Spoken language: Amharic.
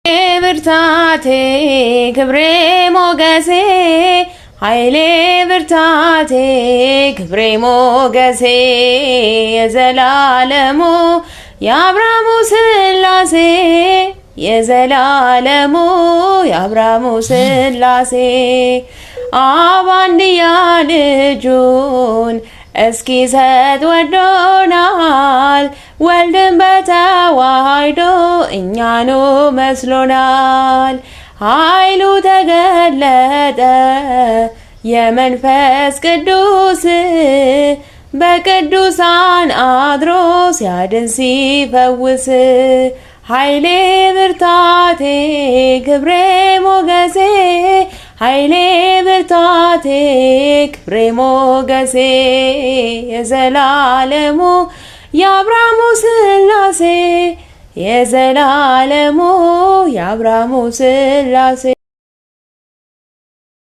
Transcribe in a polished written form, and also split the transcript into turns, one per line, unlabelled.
ብርታቴ ክብሬ ሞገሴ ኃይሌ ብርታቴ ክብሬ ሞገሴ የዘላለሙ የአብርሃሙ ሥላሴ የዘላለሙ የአብርሃሙ ሥላሴ አብ አንድያ ልጁን እስኪሰጥ ወዶናል ወልድን በተዋህዶ እኛኑ መስሎናል። ኃይሉ ተገለጠ የመንፈስ ቅዱስ በቅዱሳን አድሮ ሲያድን ሲፈውስ ኃይሌ ብርታቴ ክብሬ ሞገሴ ኃይሌ ብርታቴ ክብሬ ሞገሴ የዘላለሙ የአብርሃሙ ሥላሴ የዘላለሙ የአብርሃሙ ሥላሴ